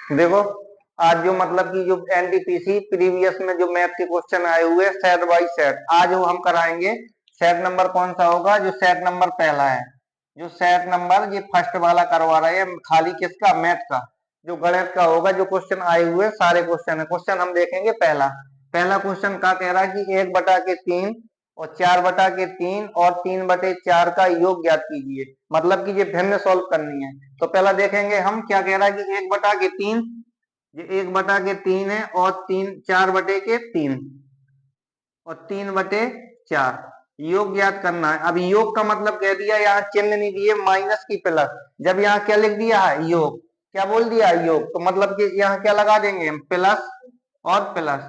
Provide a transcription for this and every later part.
देखो आज जो मतलब कि जो एनटीपीसी प्रीवियस में जो मैथ के क्वेश्चन आए हुए सेट बाय सेट, आज वो हम कराएंगे। सेट नंबर कौन सा होगा? जो सेट नंबर पहला है, जो सेट नंबर ये फर्स्ट वाला करवा रहे हैं खाली किसका? मैथ का। जो गणित का होगा, जो क्वेश्चन आए हुए सारे क्वेश्चन है। क्वेश्चन हम देखेंगे पहला। पहला क्वेश्चन क्या कह रहा है कि 1/3 और 4/3 और 3/4 का योग ज्ञात कीजिए। मतलब कि ये भिन्न सॉल्व करनी है। तो पहला देखेंगे हम क्या कह रहा है कि 1/3, ये 1/3 है और 4/3 और 3/4 योग ज्ञात करना है। अब योग का मतलब कह दिया, यहाँ चिन्ह नहीं दिए, माइनस की प्लस। जब यहाँ क्या लिख दिया है? योग। क्या बोल दिया? योग। तो मतलब कि यहाँ क्या लगा देंगे हम? प्लस और प्लस।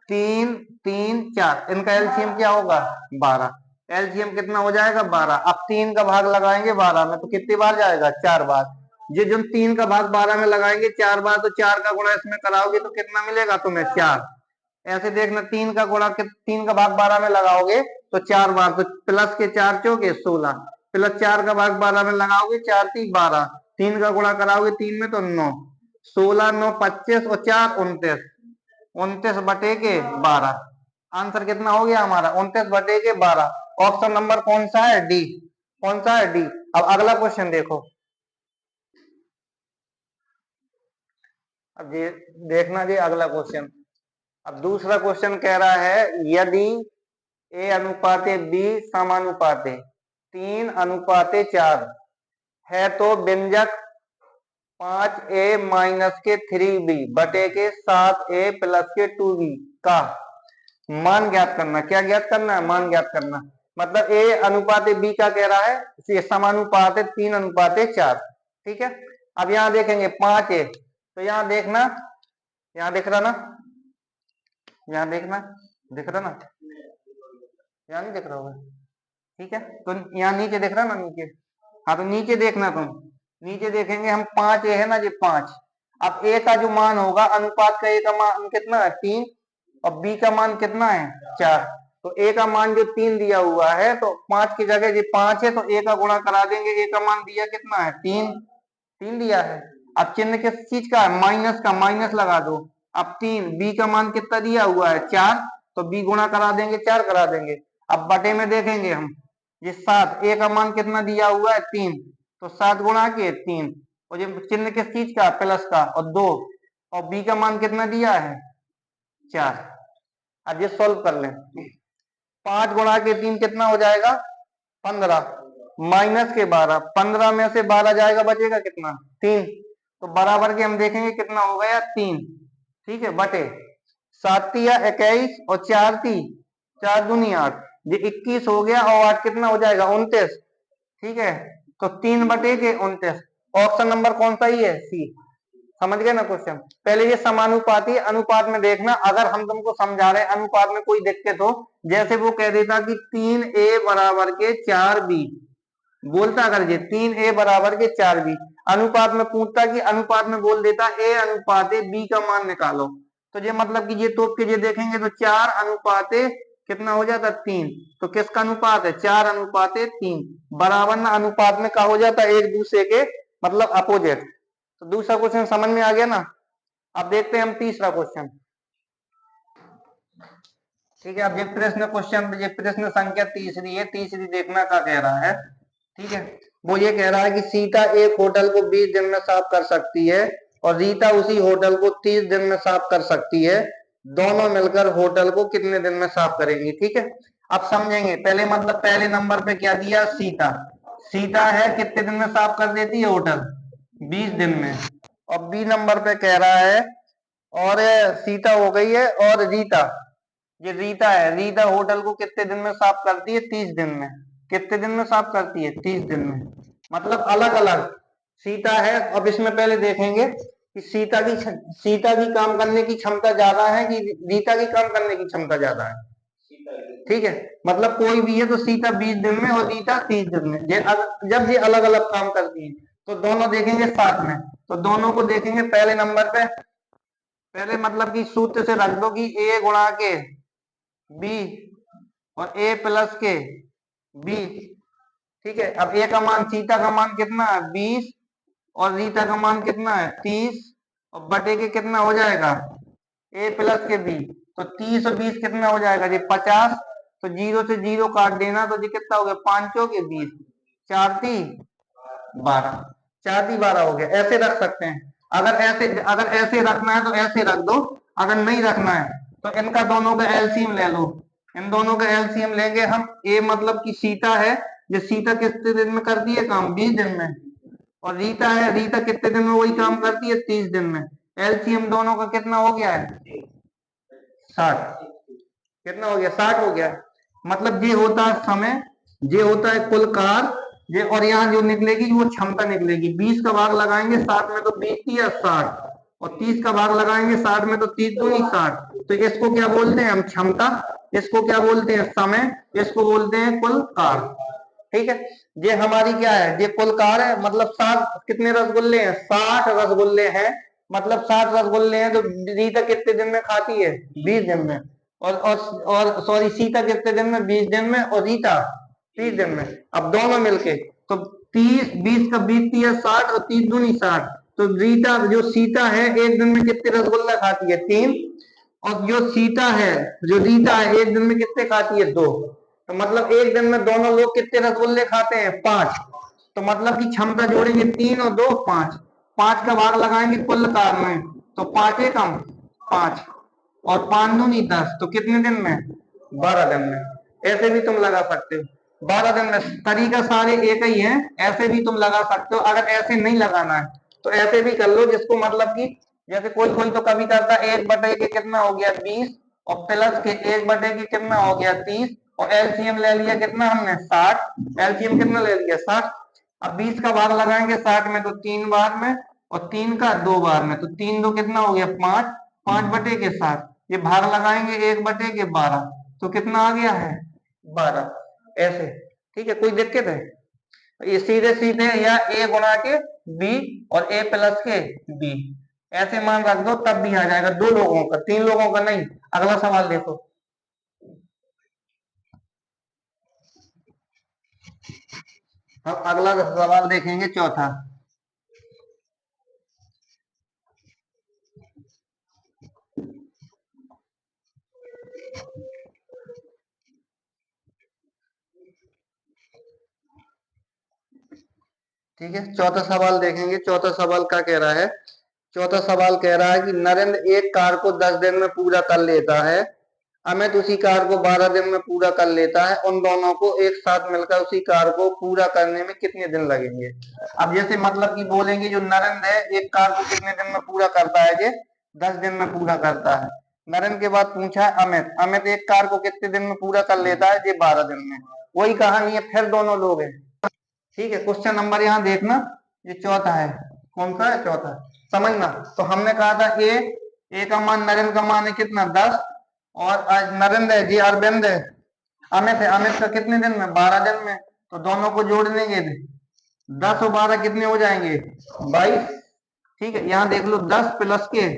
3 3 4, इनका एलसीएम क्या होगा? 12। एलसीएम कितना हो जाएगा? 12। अब 3 का भाग लगाएंगे 12 में, तो कितनी बार जाएगा? 4 बार। ये जो 3 का भाग 12 में लगाएंगे 4 बार, तो 4 का गुणा इसमें कराओगे तो कितना मिलेगा तुम्हें? 4। ऐसे देखना, 3 का गुणा 3 का भाग 12 में लगाओगे तो 4 बार, तो प्लस के 4 चौके 16, प्लस 4 का भाग 12 में लगाओगे 4 3 12, 3 का गुणा कराओगे 3 में तो 9, 16 9 25 और 4 29, 29/12। आंसर कितना हो गया हमारा? 29/12। ऑप्शन नंबर कौन सा है? डी। कौन सा है? डी। अब अगला क्वेश्चन देखो। अब ये देखना जी अगला क्वेश्चन। अब दूसरा क्वेश्चन कह रहा है यदि ए अनुपाते बी समानुपाते 3:4 है तो व्यंजक 5a माइनस के 3b बटे के 7a प्लस के 2b का मान ज्ञात करना। क्या ज्ञात करना है? मान ज्ञात करना। मतलब ए अनुपाते बी का कह रहा है, ये समानुपात है 3:4। ठीक है। अब यहाँ देखेंगे 5a, तो यहाँ देखना, यहाँ दिख रहा ना? यहाँ देखना, दिख रहा ना? यहाँ नहीं दिख रहा होगा। ठीक है, तो यहाँ नीचे दिख रहा ना? नीचे। हाँ, तो नीचे देखना तुम। नीचे देखेंगे हम 5a है ना, ये 5। अब a का जो मान होगा अनुपात का, a का मान कितना है? 3। और b का मान कितना है? 4। तो a का मान जो 3 दिया हुआ है, तो 5 की जगह ये 5 है, तो a का गुणा करा देंगे। a का मान दिया कितना है? 3। 3 दिया है। अब चिन्ह किस चीज का है? माइनस का, माइनस लगा दो। अब 3, b का मान कितना दिया हुआ है? 4, तो b गुणा करा देंगे, 4 करा देंगे। अब बटे में देखेंगे हम, ये 7, a का मान कितना दिया हुआ है? 3, तो 7 गुणा के 3, और ये चिन्ह किस चीज का? प्लस का, और 2, और b का मान कितना दिया है? 4। अब ये सॉल्व कर लें। 5 गुणा के 3 कितना हो जाएगा? 15, माइनस के 12, 15 में से 12 जाएगा, बचेगा कितना? 3। तो बराबर के हम देखेंगे कितना हो गया? 3। ठीक है, बटे 7 या 21 और 4 थी, 4 दूनी 8, ये 21 हो गया, और 8 कितना हो जाएगा? 29। ठीक है, तो 3/29। ऑप्शन नंबर कौन सा ही है? सी। समझ गए ना क्वेश्चन? पहले ये समानुपाती, अनुपात में देखना। अगर हम तुमको समझा रहे हैं अनुपात में कोई दिक्कत हो, जैसे वो कह देता कि 3a बराबर के 4b, बोलता अगर ये 3a बराबर के 4b, अनुपात में पूछता कि अनुपात में बोल देता a अनुपाते b का मान निकालो, तो ये मतलब कि ये तोप के ये देखेंगे तो 4 अनुपाते कितना हो जाता? 3। तो किसका अनुपात है? 4:3 बराबर ना, अनुपात में क्या हो जाता है? एक दूसरे के मतलब अपोजिट। तो दूसरा क्वेश्चन समझ में आ गया ना? अब देखते हैं हम तीसरा क्वेश्चन। ठीक है, अब ये प्रश्न क्वेश्चन, ये प्रश्न संख्या तीसरी है। तीसरी देखना क्या कह रहा है। ठीक है, वो ये कह रहा है कि सीता एक होटल को 20 दिन में साफ कर सकती है और रीता उसी होटल को 30 दिन में साफ कर सकती है। दोनों मिलकर होटल को कितने दिन में साफ करेंगी? ठीक है, अब समझेंगे। पहले मतलब पहले नंबर पे क्या दिया? सीता। सीता है कितने दिन में साफ कर देती है होटल? 20 दिन में। और बी नंबर पे कह रहा है, और सीता हो गई है, और रीता, ये रीता है, रीता होटल को कितने दिन में साफ करती है? 30 दिन में। कितने दिन में साफ करती है? 30 दिन में। मतलब अलग अलग सीता है। अब इसमें पहले देखेंगे कि सीता की काम करने की क्षमता ज्यादा है कि रीता की काम करने की क्षमता ज्यादा है? ठीक है, मतलब कोई भी है तो सीता 20 दिन में और रीता 30 दिन में। जब ये अलग अलग काम करती है तो दोनों देखेंगे साथ में। तो दोनों को देखेंगे पहले नंबर पे। पहले मतलब कि सूत्र से रख दो कि a गुणा के b और a प्लस के b। ठीक है, अब a का मान, सीता का मान कितना है? 20, और रीता का मान कितना है? 30। और बटे के कितना हो जाएगा a प्लस के b। तो 30 और 20 कितना हो जाएगा जी 50। तो 0 से 0 काट देना तो जी कितना हो गया 5 के 20, 4 ती 12, 4 ती 12 हो गया। ऐसे रख सकते हैं। अगर ऐसे रखना है तो ऐसे रख दो, अगर नहीं रखना है तो इनका दोनों का एलसीएम ले लो। इन दोनों का एलसीएम लेंगे हम। ए मतलब कि सीता है, जो सीता कितने दिन में करती है काम 20 दिन में, और रीता है, रीता कितने दिन में वही काम करती है 30 दिन में। एलसीएम दोनों का कितना हो गया है 60। कितना हो गया 60 हो गया। मतलब ये होता है समय, ये होता है कुल कार, ये और यहाँ जो निकलेगी वो क्षमता निकलेगी। 20 का भाग लगाएंगे 60 में तो 20 या 60, और 30 का भाग लगाएंगे 60 में तो 30 दूनी 60। तो इसको क्या बोलते हैं हम क्षमता, इसको क्या बोलते हैं समय, इसको बोलते हैं कुल कार। ठीक है, ये हमारी क्या है, ये कुल कार है। मतलब 60 कितने रसगुल्ले हैं 60 रसगुल्ले हैं। मतलब 60 रसगुल्ले हैं तो रीता कितने दिन में खाती है 20 दिन में। और सॉरी सीता कितने दिन में 20 दिन में, और रीता 30 दिन में। अब दोनों मिलके तो 30 20 का 20 या 60 और 30 दूनी 60। तो रीता जो सीता है एक दिन में कितने रसगुल्ला खाती है 3, और जो सीता है जो रीता है एक दिन में कितने खाती है 2। तो मतलब एक दिन में दोनों लोग कितने रसगुल्ले खाते हैं 5। तो मतलब की क्षमता जोड़ेंगे 3 और 2 5, 5 का भाग लगाएंगे कुल कार में तो 5 कम 5, और 5 दूनी 10। तो कितने दिन में 12 दिन में। ऐसे भी तुम लगा सकते हो 12 दिन में। तरीका सारे एक ही है, ऐसे भी तुम लगा सकते हो। अगर ऐसे नहीं लगाना है तो ऐसे भी कर लो, जिसको मतलब कि जैसे कोई कोई तो कभी करता है 1 बटे के कितना हो गया 20, और प्लस के 1 बटे के कितना हो गया 30, और एलसीएम ले लिया कितना हमने 60। एलसीएम कितना ले लिया 60। अब 20 का भाग लगाएंगे 60 में तो 3 बार में, और 3 का 2 बार में, तो 3 2 कितना हो गया 5, 5/7। ये भाग लगाएंगे 1/12, तो कितना आ गया है 12। ऐसे ठीक है, कोई दिक्कत है। ये सीधे सीधे या a गुणा के b और a प्लस के b ऐसे मान रख दो तब भी आ जाएगा। 2 लोगों का, 3 लोगों का नहीं। अगला सवाल देखो। हम अगला सवाल देखेंगे चौथा। ठीक है, चौथा सवाल देखेंगे। चौथा सवाल क्या कह रहा है। चौथा सवाल कह रहा है कि नरेंद्र एक कार को 10 दिन में पूरा कर लेता है, अमित उसी कार को 12 दिन में पूरा कर लेता है। उन दोनों को एक साथ मिलकर उसी कार को पूरा करने में कितने दिन लगेंगे। अब जैसे मतलब कि बोलेंगे जो नरेंद्र है एक कार को कितने दिन में पूरा करता है, ये 10 दिन में पूरा करता है। नरेंद्र के बाद पूछा है अमित, अमित एक कार को कितने दिन में पूरा कर लेता है, ये 12 दिन में। वही कहानी है, फिर दोनों लोग हैं। ठीक है, क्वेश्चन नंबर यहाँ देखना, ये चौथा है। कौन सा है चौथा, समझना। तो हमने कहा था ए का मान, नरेंद्र का मान है कितना 10, और आज नरेंद्र है जी अरविंद है, अमित है, अमित का कितने दिन में 12 दिन में। तो दोनों को जोड़ देंगे 10 और 12 कितने हो जाएंगे 22। ठीक है, यहाँ देख लो 10 प्लस के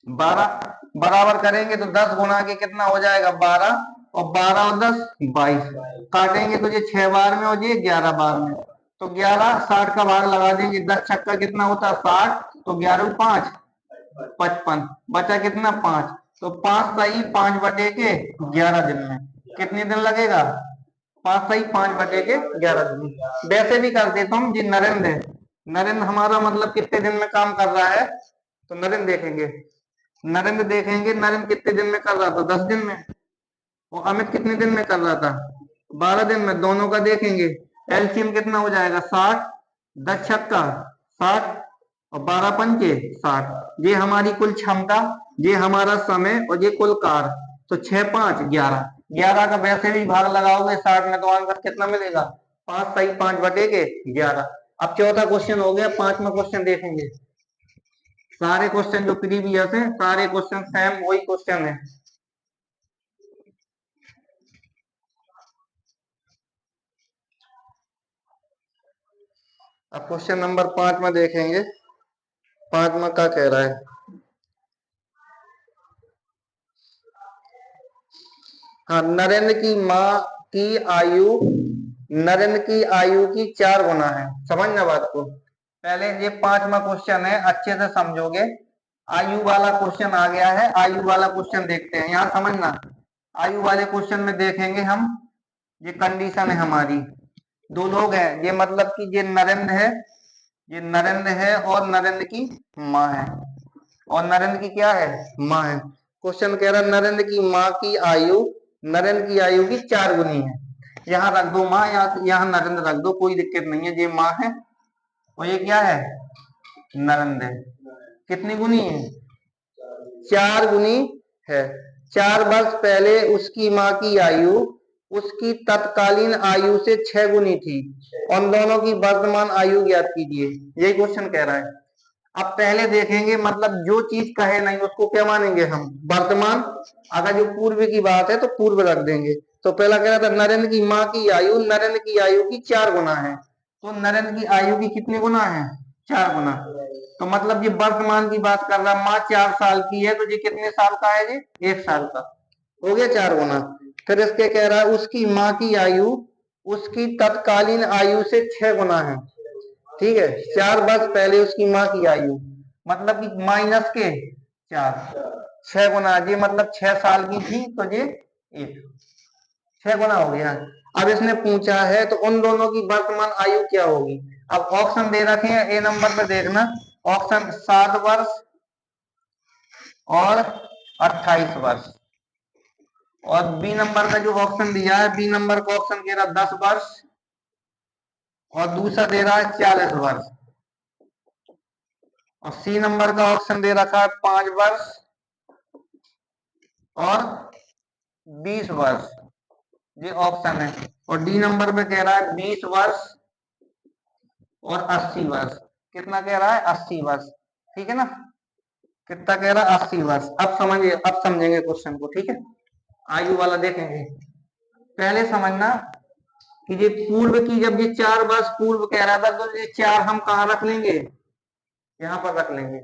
12 बराबर करेंगे तो 10 गुणा के कितना हो जाएगा 12, और 12 और 10 22। काटेंगे तो ये 6 बार में और ये 11 बार में। तो 11 60 का भाग लगा देंगे, 10 छक्का कितना होता है 60, तो 11 5 55, बचा कितना 5। तो 5 सही 5/11 दिन में कितने दिन लगेगा 5 सही 5/11 दिन में। वैसे भी कर देता हूँ जी। नरेंद्र है, नरेंद्र हमारा मतलब कितने दिन में काम कर रहा है, तो नरेंद्र देखेंगे। नरेंद्र देखेंगे नरेंद्र कितने दिन में कर रहा था 10 दिन में, और अमित कितने दिन में कर रहा था 12 दिन में। दोनों का देखेंगे एलसीएम कितना हो जाएगा 60, 10 छक्का 60, और 12 पंचे 60। ये हमारी कुल क्षमता, ये हमारा समय, और ये कुल कार। तो 6 5 11, 11 का वैसे भी भाग लगाओगे 60 में तो आंसर कितना मिलेगा 5 सही 5/11। अब चौथा क्वेश्चन हो गया, पांचवा क्वेश्चन देखेंगे। सारे क्वेश्चन जो प्रीवियस है सारे क्वेश्चन सेम वही क्वेश्चन है। अब क्वेश्चन नंबर 5 में देखेंगे। 5 में क्या कह रहा है। हाँ, नरेंद्र की माँ की आयु नरेंद्र की आयु की 4 गुना है। समझना बात को। पहले ये 5वां क्वेश्चन है, अच्छे से समझोगे। आयु वाला क्वेश्चन आ गया है, आयु वाला क्वेश्चन देखते हैं। यहाँ समझना, आयु वाले क्वेश्चन में देखेंगे हम, ये कंडीशन है हमारी, दो लोग हैं, ये मतलब कि ये नरेंद्र है, ये नरेंद्र है और नरेंद्र की माँ है, और नरेंद्र की क्या है, माँ है। क्वेश्चन कह रहा है नरेंद्र की माँ की आयु नरेंद्र की आयु की 4 गुनी है। यहाँ रख दो माँ, यहाँ नरेंद्र रख दो, कोई दिक्कत नहीं है। ये माँ है और ये क्या है, नरेंद्र है। कितनी गुनी है, 4 गुनी है। 4 वर्ष पहले उसकी माँ की आयु उसकी तत्कालीन आयु से 6 गुनी थी। उन दोनों की वर्तमान आयु ज्ञात कीजिए, यही क्वेश्चन कह रहा है। अब पहले देखेंगे, मतलब जो चीज कहे नहीं उसको क्या मानेंगे हम, वर्तमान। अगर जो पूर्व की बात है तो पूर्व रख देंगे। तो पहला कह रहा था नरेंद्र की माँ की आयु नरेंद्र की आयु की 4 गुना है, तो नरेंद्र की आयु की कितने गुना है, 4 गुना। तो मतलब ये वर्तमान की बात कर रहा, माँ 4 साल की है तो ये कितने साल का है, ये 1 साल का, हो गया 4 गुना। फिर इसके कह रहा है उसकी माँ की आयु उसकी तत्कालीन आयु से 6 गुना है। ठीक है, 4 वर्ष पहले उसकी माँ की आयु, मतलब कि माइनस के 4, 6 गुना, ये मतलब 6 साल की थी तो ये 1, 6 गुना हो गया। अब इसने पूछा है तो उन दोनों की वर्तमान आयु क्या होगी। अब ऑप्शन दे रखे हैं, ए नंबर पे देखना, ऑप्शन 7 वर्ष और 28 वर्ष, और बी नंबर का जो ऑप्शन दिया है, बी नंबर का ऑप्शन कह रहा 10 वर्ष और दूसरा दे रहा है 40 वर्ष, और सी नंबर का ऑप्शन दे रखा है 5 वर्ष और 20 वर्ष, ये ऑप्शन है। और डी नंबर पे कह रहा है 20 वर्ष और 80 वर्ष। कितना कह रहा है, 80 वर्ष, ठीक है ना। कितना कह रहा है, 80 वर्ष। अब समझिए, अब समझेंगे क्वेश्चन को, ठीक है। आयु वाला देखेंगे, पहले समझना कि ये पूर्व की, जब ये 4 वर्ष पूर्व कह रहा था तो ये 4 हम कहाँ रख लेंगे, यहाँ पर रख लेंगे।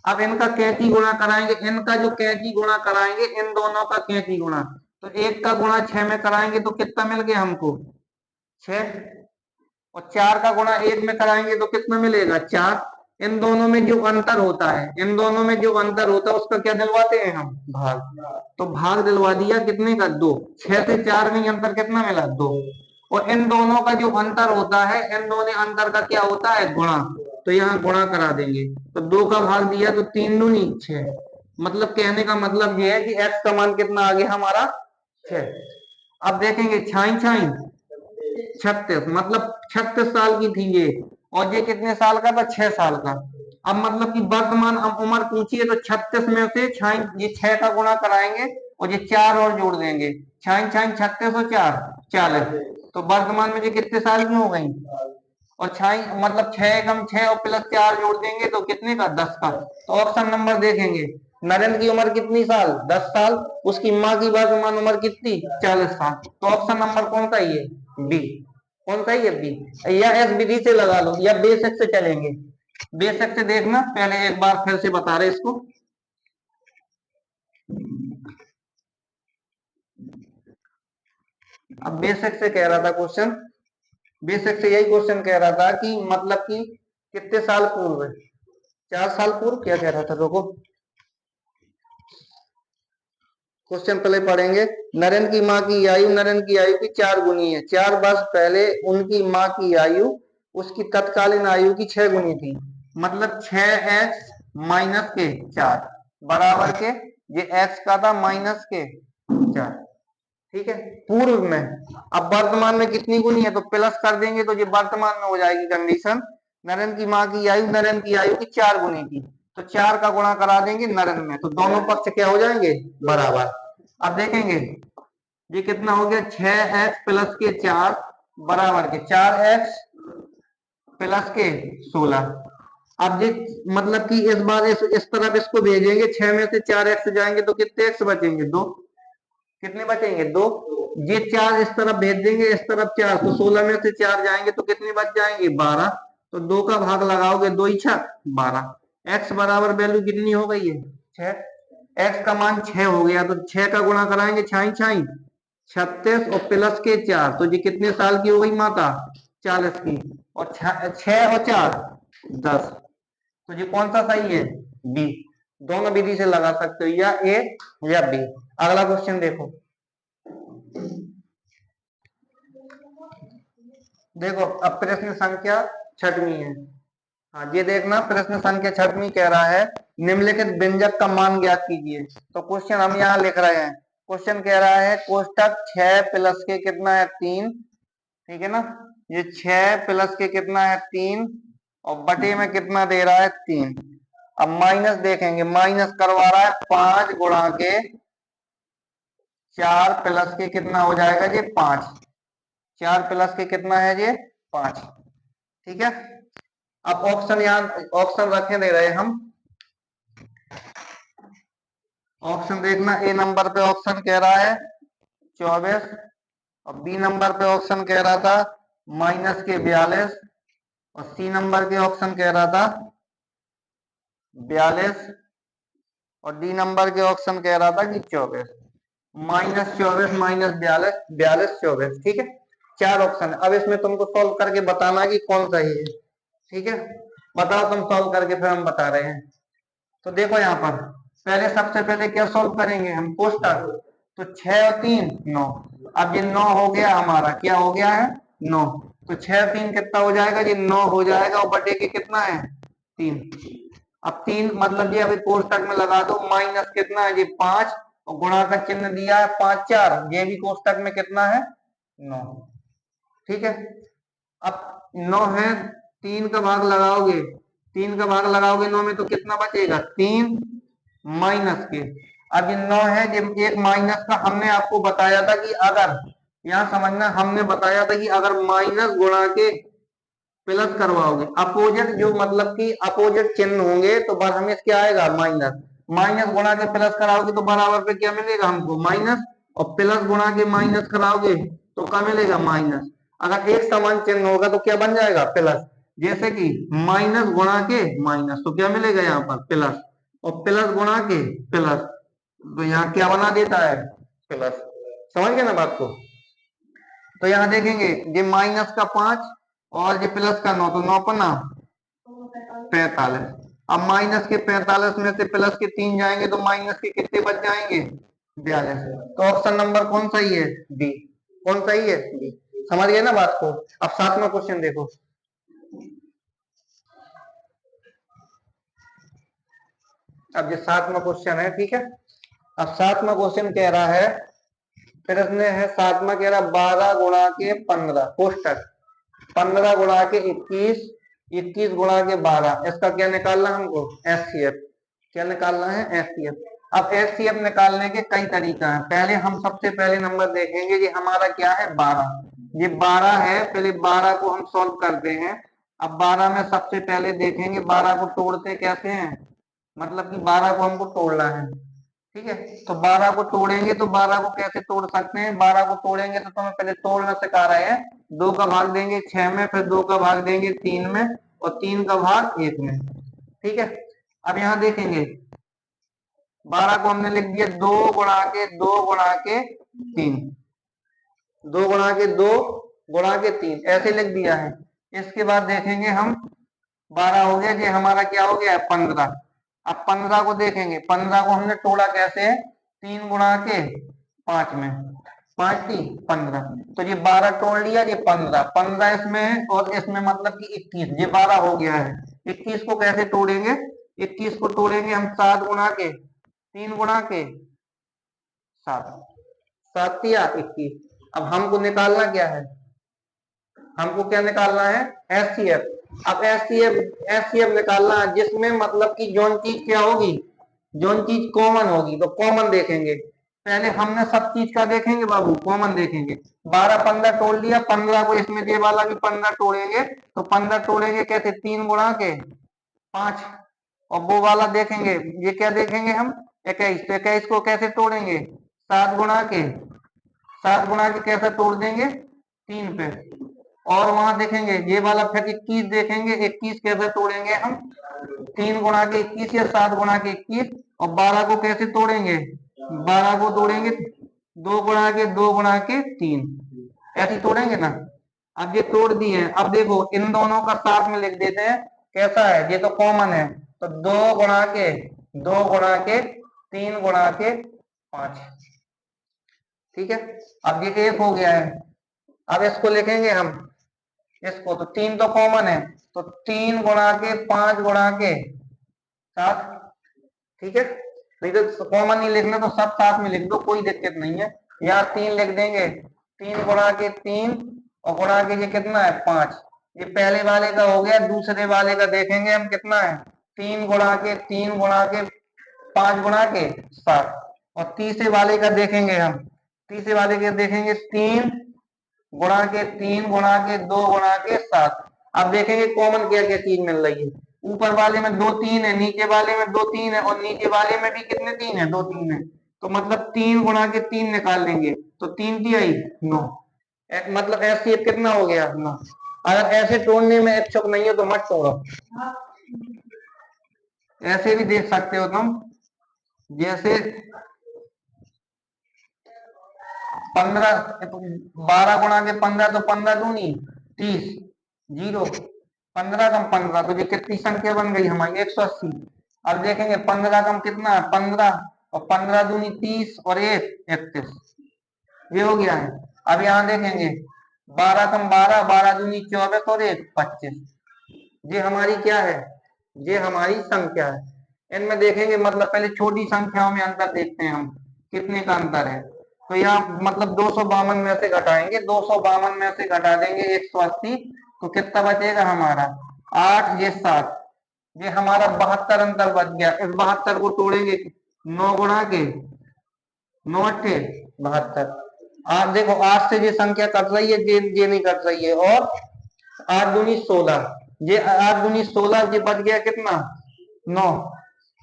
अब इनका कैंची गुणा कराएंगे, इनका जो कैंची गुणा कराएंगे, इन दोनों का कैंची गुणा, तो 1 का गुणा 6 में कराएंगे तो कितना मिल गया हमको, 6, और 4 का गुणा 1 में कराएंगे तो कितना मिलेगा, 4। इन दोनों में जो अंतर होता है, इन दोनों में जो अंतर होता है उसका क्या दिलवाते हैं हम, भाग। तो भाग दिलवा दिया, कितने का, 2। 6 से 4 में अंतर कितना मिला, 2। और इन दोनों का जो अंतर होता है, इन दोनों अंतर का क्या होता है, गुणा। तो यहाँ गुणा करा देंगे, तो 2 का भाग दिया तो 3 दूनी 6। मतलब कहने का मतलब ये है कि x का मान कितना आ गया हमारा, 6। अब देखेंगे छाई छाई 36, मतलब 36 साल की थी ये, और ये कितने साल का था, 6 साल का। अब मतलब कि वर्तमान अब उम्र पूछी है तो 36 में से छाई ये 6 का गुणा कराएंगे और ये 4 और जोड़ देंगे, छाई छाई 36 और 4 40, तो वर्तमान में ये कितने साल की हो गई, और छाई मतलब 6 कम 6 और प्लस 4 जोड़ देंगे तो कितने का, 10 का। तो ऑप्शन नंबर देखेंगे, नरेंद्र की उम्र कितनी साल, 10 साल, उसकी माँ की वर्तमान उम्र कितनी, 40 साल। तो ऑप्शन नंबर कौन सा है, बी। कौन सा है, बी। या एस विधि से लगा लो या बेशक से चलेंगे। बेशक से देखना, पहले एक बार फिर से बता रहे इसको। अब बेशक से कह रहा था क्वेश्चन, बेशक से यही क्वेश्चन कह रहा था कि मतलब कि कितने साल पूर्व है, 4 साल पूर्व, क्या कह रहा था, रुको क्वेश्चन पहले पढ़ेंगे। नरेंद्र की माँ की आयु नरेंद्र की आयु की 4 गुनी है। 4 वर्ष पहले उनकी माँ की आयु उसकी तत्कालीन आयु की 6 गुनी थी। मतलब 6x माइनस के 4 बराबर के, ये x का था माइनस के 4, ठीक है, पूर्व में। अब वर्तमान में कितनी गुनी है तो प्लस कर देंगे तो ये वर्तमान में हो जाएगी कंडीशन। नरेंद्र की माँ की आयु नरेंद्र की आयु की 4 गुनी थी, तो 4 का गुणा करा देंगे नरेंद्र में, तो दोनों पक्ष क्या हो जाएंगे, बराबर। अब देखेंगे ये कितना हो गया, 6x प्लस के 4 बराबर के 4x प्लस के 16। अब ये मतलब कि इस बार इस तरफ इसको भेजेंगे, 6 में से 4x जाएंगे तो कितने x बचेंगे, 2। कितने बचेंगे, 2। ये 4 इस तरफ भेज देंगे, इस तरफ 4, तो 16 में से 4 जाएंगे तो कितने बच जाएंगे, 12। तो 2 का भाग लगाओगे, 2 ही 6 12। x बराबर वैल्यू कितनी हो गई है, 6। x का मान 6 हो गया, तो 6 का गुणा कराएंगे, छाई छाई 36 और प्लस के 4, तो ये कितने साल की हो गई माता, 40 की। और 6 और 4 10। तो ये कौन सा सही है? बी। दोनों विधि से लगा सकते हो, या ए या बी। अगला क्वेश्चन देखो। देखो अब प्रश्न संख्या 6वीं है। हाँ ये देखना, प्रश्न संख्या 6वीं कह रहा है निम्नलिखित व्यंजक का मान ज्ञात कीजिए। तो क्वेश्चन हम यहाँ लिख रहे हैं। क्वेश्चन कह रहा है कोष्टक 6 प्लस के कितना है 3, ठीक है ना। ये 6 प्लस के कितना है 3, और बटे में कितना दे रहा है 3। अब माइनस देखेंगे, माइनस करवा रहा है 5 गुणा के 4 प्लस के कितना हो जाएगा ये 5। 4 प्लस के कितना है ये 5, ठीक है। अब ऑप्शन यहाँ ऑप्शन रखने दे रहे हम। ऑप्शन देखना, ए नंबर पे ऑप्शन कह रहा है 24, और बी नंबर पे ऑप्शन कह रहा था माइनस के 42, और सी नंबर के ऑप्शन कह रहा था 42, और डी नंबर के ऑप्शन कह रहा था कि 24। -24 -42, 42 24, ठीक है। 4 ऑप्शन है। अब इसमें तुमको सॉल्व करके बताना कि कौन सही है, ठीक है। बताओ तुम सॉल्व करके, फिर हम बता रहे हैं। तो देखो यहाँ पर पहले, सबसे पहले क्या सॉल्व करेंगे हम, कोष्टक। तो 6 और 3 9। अब ये 9 हो गया हमारा, क्या हो गया है 9। तो 6 और 3 कितना हो जाएगा, ये 9 हो जाएगा, और बटे के कितना है 3। अब 3 मतलब ये अभी कोष्टक में लगा दो, माइनस कितना है ये 5, और गुणा का चिन्ह दिया है 5 4, ये भी कोष्टक में कितना है 9, ठीक है। अब 9 है, 3 का भाग लगाओगे, 3 का भाग लगाओगे 9 में, तो कितना बचेगा 3 माइनस के। अब ये 9 है, ये एक माइनस का हमने आपको बताया था कि अगर, यहाँ समझना, हमने बताया था कि अगर माइनस गुणा के प्लस करवाओगे, अपोजिट जो मतलब कि अपोजिट चिन्ह होंगे तो हमें क्या आएगा माइनस। माइनस गुणा के प्लस कराओगे तो बराबर पे क्या मिलेगा हमको माइनस, और प्लस गुणा के माइनस कराओगे तो क्या मिलेगा माइनस। अगर एक समान चिन्ह होगा तो क्या बन जाएगा प्लस। जैसे कि माइनस गुणा के माइनस, तो क्या मिलेगा यहाँ पर प्लस, और प्लस गुणा के प्लस, तो यहाँ क्या बना देता है प्लस। समझ गए ना बात को। तो यहाँ देखेंगे ये माइनस का 5 और ये प्लस का 9, तो 9 पन्ना 45। अब माइनस के 45 में से प्लस के 3 जाएंगे तो माइनस के कितने बच जाएंगे 42। तो ऑप्शन नंबर कौन सही है, बी। कौन सही है, बी। समझ गए ना बात को। अब 7वां क्वेश्चन देखो। अब ये 7वां क्वेश्चन है, ठीक है। अब 7वां क्वेश्चन कह रहा है, प्रश्न है 7वां कह रहा 12 गुणा के 15 कोष्टक 15 गुणा के 21, 21 गुणा के 12, इसका क्या निकालना हमको एचसीएफ। क्या निकालना है एचसीएफ। अब एचसीएफ निकालने के कई तरीका है। पहले हम सबसे पहले नंबर देखेंगे कि हमारा क्या है 12। ये 12 है, पहले 12 को हम सॉल्व करते हैं। अब 12 में सबसे पहले देखेंगे 12 को तोड़ते कैसे हैं, मतलब कि 12 को हमको तोड़ना है, ठीक है। तो 12 को तोड़ेंगे तो 12 को कैसे तोड़ सकते हैं, 12 को तोड़ेंगे तो तुम्हें पहले तोड़ना सिखा रहे हैं। 2 का भाग देंगे 6 में, फिर 2 का भाग देंगे 3 में, और 3 का भाग 1 में, ठीक है। अब यहाँ देखेंगे 12 को हमने लिख दिया 2 गुणा के 2 गुणा के 3, 2 गुणा के 2 गुणा के 3, ऐसे लिख दिया है। इसके बाद देखेंगे हम 12 हो गया, ये हमारा क्या हो गया 15। अब 15 को देखेंगे, 15 को हमने तोड़ा कैसे है 3 गुणा के 5 में, 5 3 15, तो ये 12 तोड़ लिया, ये 15, 15 इसमें है और इसमें मतलब कि 21, ये 12 हो गया है। 21 को कैसे तोड़ेंगे, 21 को तोड़ेंगे हम 7 गुणा के 3 गुणा के 7, 7 या 21। अब हमको निकालना क्या है, हमको क्या निकालना है एचसीएफ। अब एचसीएफ एचसीएफ निकालना है जिसमें मतलब कि जोन चीज क्या होगी, जोन चीज कॉमन होगी। तो कॉमन देखेंगे, पहले हमने सब चीज का देखेंगे बाबू, कॉमन देखेंगे। 12 15 तोड़ लिया, 15 को इसमें ये वाला भी 15 तोड़ेंगे, तो 15 तोड़ेंगे कैसे 3 गुणा के 5, और वो वाला देखेंगे, ये क्या देखेंगे हम 21, तो 21 को कैसे तोड़ेंगे 7 गुणा के 7 गुणा के कैसे तोड़ देंगे 3 पे, और वहां देखेंगे ये वाला फिर 21 देखेंगे, 21 कैसे तोड़ेंगे हम 3 गुणा के 21 या 7 गुणा के 21, और 12 को कैसे तोड़ेंगे 12 को तोड़ेंगे 2 गुणा के 2 गुणा के 3, ऐसे तोड़ेंगे ना। अब ये तोड़ दिए हैं, अब देखो इन दोनों का साथ में लिख देते हैं कैसा है, ये तो कॉमन है, तो 2 गुणा के 3 गुणा के 5। ठीक है, अब ये 1 हो गया है। अब इसको लिखेंगे हम, इसको तो 3 तो कॉमन है, तो 3 गुणा के 5 गुणा के 7। ठीक है, नहीं तो कॉमन नहीं लिखना तो सब साथ में लिख दो, कोई दिक्कत नहीं है। यहाँ 3 लिख देंगे, 3 गुणा के 3 और गुणा के ये कितना है 5। ये पहले वाले का हो गया, दूसरे वाले का देखेंगे हम कितना है, 3 गुणा के 3 गुणा के 5 गुणा के 7। और तीसरे वाले का देखेंगे हम, तीसरे वाले के देखेंगे 3 गुणा के 3 गुणा के 2 गुणा के 7। अब देखेंगे कॉमन क्या क्या चीज मिल रही है। ऊपर वाले में 2 3 है, नीचे वाले में 2 3 है, और नीचे वाले में भी कितने 3 है, 2 3 है। तो मतलब 3 गुणा के 3 निकाल लेंगे, तो 3 × 9। मतलब ऐसे कितना हो गया 9। अगर ऐसे तोड़ने में इच्छुक नहीं हो तो मत तोड़ो, ऐसे भी देख सकते हो तुम। जैसे 12 तो 15 दूनी 30, 0, 15 तो ये कितनी संख्या बन गई हमारी 180। अब देखेंगे 15 कम कितना है 15, और 15 दूनी 30 और 1 31, ये हो गया है। अब यहाँ देखेंगे 12 कम 12, 12 दूनी 24 और 1 25। ये हमारी क्या है, ये हमारी संख्या है। इनमें देखेंगे मतलब पहले छोटी संख्याओं में अंतर देखते हैं हम, कितने का अंतर है। तो यहाँ मतलब 252 में से घटाएंगे, 252 में से घटा देंगे 180, तो कितना बचेगा हमारा 8, ये 7, ये हमारा 72 अंतर बच गया। इस 72 को तोड़ेंगे, 9 गुणा के 9 8 72। आप देखो 8 से ये संख्या कट रही है, ये नहीं कट रही है, और 8 दूनी 16, ये 8 दूनी 16, ये बच गया कितना 9।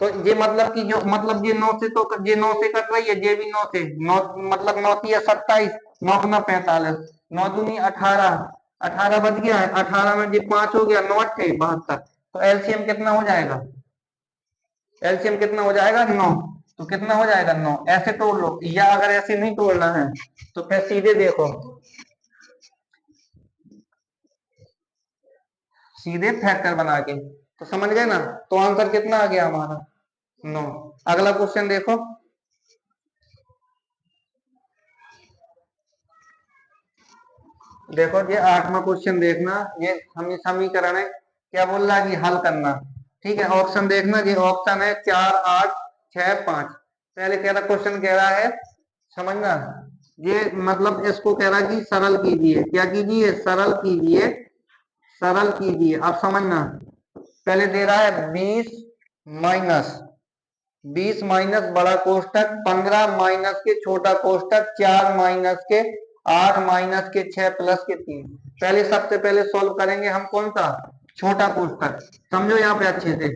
तो ये मतलब कि जो मतलब ये 9 से तो ये 9 से कट रही है, ये भी 9 से, 9 मतलब 9 3 27, 9 9 45, 9 दूनी 18, 18 बच गया है। 18 में ये 5 हो गया, 9 8 72। तो एलसीएम कितना हो जाएगा, एलसीएम कितना हो जाएगा 9। तो कितना हो जाएगा 9। ऐसे तोड़ लो, या अगर ऐसे नहीं तोड़ना है तो फिर सीधे देखो, सीधे फैक्टर बना के, तो समझ गए ना। तो आंसर कितना आ गया हमारा 9। अगला क्वेश्चन देखो, देखो ये 8वां क्वेश्चन देखना। ये हमें समीकरण है, क्या बोल रहा है कि हल करना। ठीक है, ऑप्शन देखना, ये ऑप्शन है 4 8 6 5। पहले कह रहा क्वेश्चन कह रहा है, समझना, ये मतलब इसको कह रहा है कि सरल कीजिए, क्या कीजिए, सरल कीजिए, सरल कीजिए। अब समझना, पहले दे रहा है 20 माइनस बड़ा कोष्टक, 15 माइनस के छोटा कोष्टक, 4 माइनस के 8 माइनस के 6 प्लस के 3। पहले सबसे पहले सॉल्व करेंगे हम कौन सा, छोटा कोष्टक। समझो यहाँ पे अच्छे से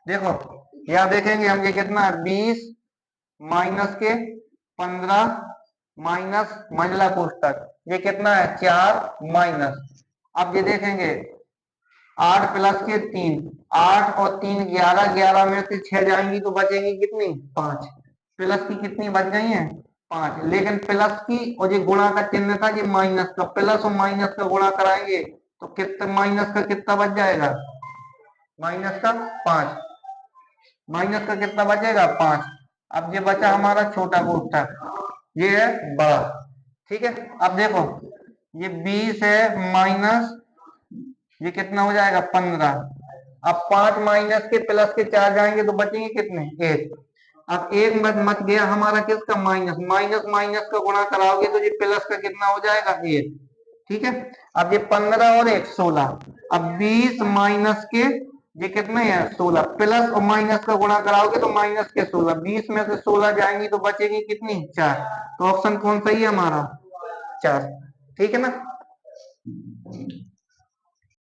देखो, यहाँ देखेंगे हम, ये कितना है 20 माइनस के 15 माइनस मंझला कोष्टक, ये कितना है 4 माइनस। अब ये देखेंगे 8 प्लस के 3, 8 और 3 11, 11 में से 6 जाएंगी तो बचेंगी कितनी 5। प्लस की कितनी बच गई हैं 5। लेकिन प्लस की और ये गुणा का चिन्ह था, ये माइनस का, प्लस और माइनस का गुणा कराएंगे तो कितना माइनस का कितना बच जाएगा, माइनस का 5, माइनस का कितना बचेगा 5। अब ये बचा हमारा छोटा कोष्ठक, ये है बड़ा। ठीक है, अब देखो ये 20 है माइनस, ये कितना हो जाएगा 15। अब 5 माइनस के प्लस के 4 जाएंगे तो बचेंगे कितने 1। अब एक मत गया हमारा किसका, माइनस, माइनस माइनस का गुणा कराओगे तो ये प्लस का कितना हो जाएगा 1। ठीक है, अब ये 15 और 1 16। अब 20 माइनस के ये कितने हैं 16, प्लस और माइनस का गुणा कराओगे तो माइनस के 16, 20 में से 16 जाएंगी तो बचेगी कितनी 4। तो ऑप्शन कौन सही है हमारा 4। ठीक है ना।